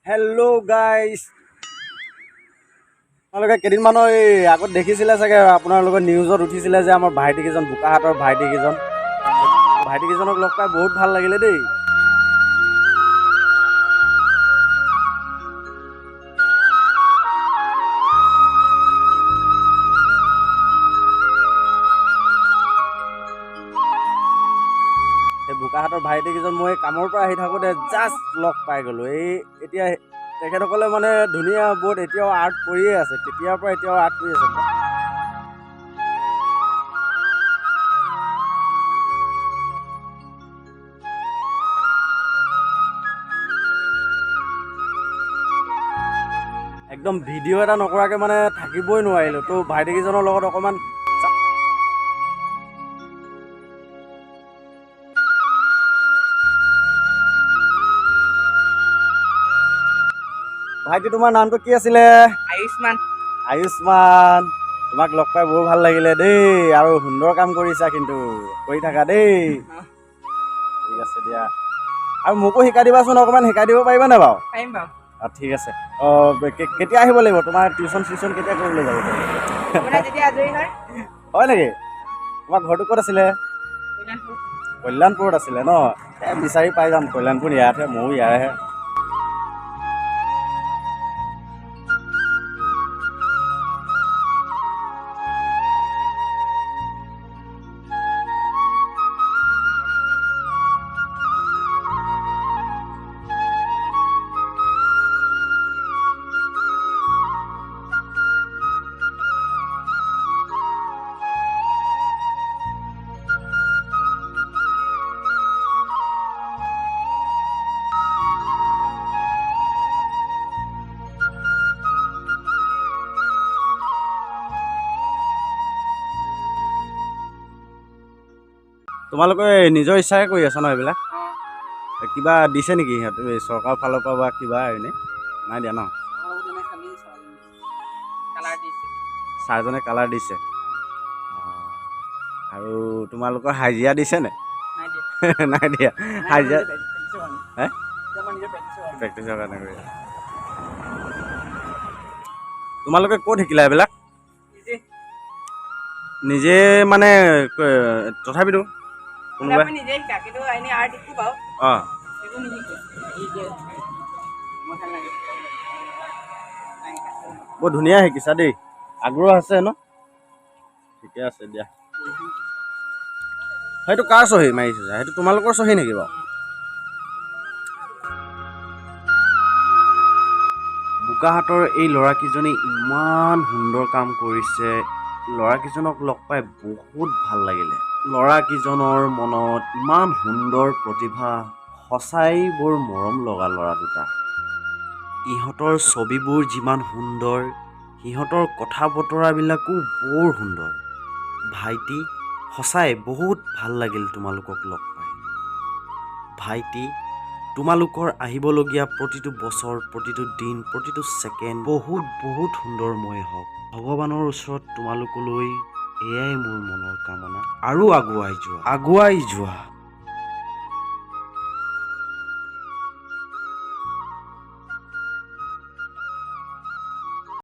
Hello' guys, আপোনালোকে কেইদিনমানৰ এই আগত দেখিছিলে চাগে, আপোনালোকৰ নিউজত উঠিছিলে যে আমাৰ ভাইটিকেইজন বোকাহাটৰ ভাইটিকেইজনক লগ পাই বহুত ভাল লাগিলে দেই। সেই বোকাহাটৰ ভাইটিকেইজন মই কামৰ পৰা আহি থাকোঁতে জাষ্ট লগ পাই গ'লোঁ। এতিয়া তেখেতসকলে মানে ধুনীয়া বহুত এতিয়াও আৰ্ট কৰিয়ে আছে, তেতিয়াৰ পৰা এতিয়াও আৰ্ট কৰি আছে। একদম ভিডিঅ' এটা নকৰাকৈ মানে থাকিবই নোৱাৰিলোঁ। তো ভাইটিকেইজনৰ লগত অকণমান ভাইটি, তোমাৰ নামটো কি আছিলে? আয়ুষ্মান। তোমাক লগ পাই বহুত ভাল লাগিলে দেই, আৰু সুন্দৰ কাম কৰিছা, কিন্তু কৰি থাকা দেই। ঠিক আছে দিয়া, আৰু মোকো শিকাই দিবাচোন, অকণমান শিকাই দিব পাৰিবানে বাৰু? পাৰিম বাৰু। ঠিক আছে। কেতিয়া আহিব লাগিব? তোমাৰ টিউশ্যন কেতিয়া কৰিবলৈ যাব? হয় নেকি? তোমাৰ ঘৰটো ক'ত আছিলে? কল্যাণপুৰত আছিলে ন? বিচাৰি পাই যাম, কল্যাণপুৰ ইয়াতহে, ময়ো ইয়াৰহে। তোমালোকে নিজৰ ইচ্ছাৰে কৰি আছা ন এইবিলাক? কিবা দিছে নেকি সিহঁতে, চৰকাৰৰ ফালৰ পৰা বা কিবা এনেই? নাই দিয়া ন? ছাৰজনে কালাৰ দিছে। আৰু তোমালোকৰ হাজিৰা দিছেনে? নাই দিয়া। হাজিৰা প্ৰেক্টিছৰ কাৰণে কৰি আছা। তোমালোকে ক'ত শিকিলা এইবিলাক? নিজে মানে তথাপিতো কোনোবাই অঁ বৰ ধুনীয়া শিকিছা দেই, আগ্ৰহ আছে ন? ঠিকে আছে দিয়া। সেইটো কাৰ চহী মাৰিছে? সেইটো তোমালোকৰ চহী নেকি বাৰু? বোকাহাটৰ এই ল'ৰাকেইজনে ইমান সুন্দৰ কাম কৰিছে, ল'ৰাকেইজনক লগ পাই বহুত ভাল লাগিলে। ল'ৰাকেইজনৰ মনত ইমান সুন্দৰ প্ৰতিভা, সঁচাই বৰ মৰম লগা ল'ৰা দুটা। ইহঁতৰ ছবিবোৰ যিমান সুন্দৰ, সিহঁতৰ কথা বতৰাবিলাকো বৰ সুন্দৰ। ভাইটি, সঁচাই বহুত ভাল লাগিল তোমালোকক লগ পাই। ভাইটি, তোমালোকৰ আহিবলগীয়া প্ৰতিটো বছৰ, প্ৰতিটো দিন, প্ৰতিটো ছেকেণ্ড বহুত সুন্দৰময় হওক। ভগৱানৰ ওচৰত তোমালোকলৈ এয়াই মোৰ মনৰ কামনা। আৰু আগুৱাই যোৱা।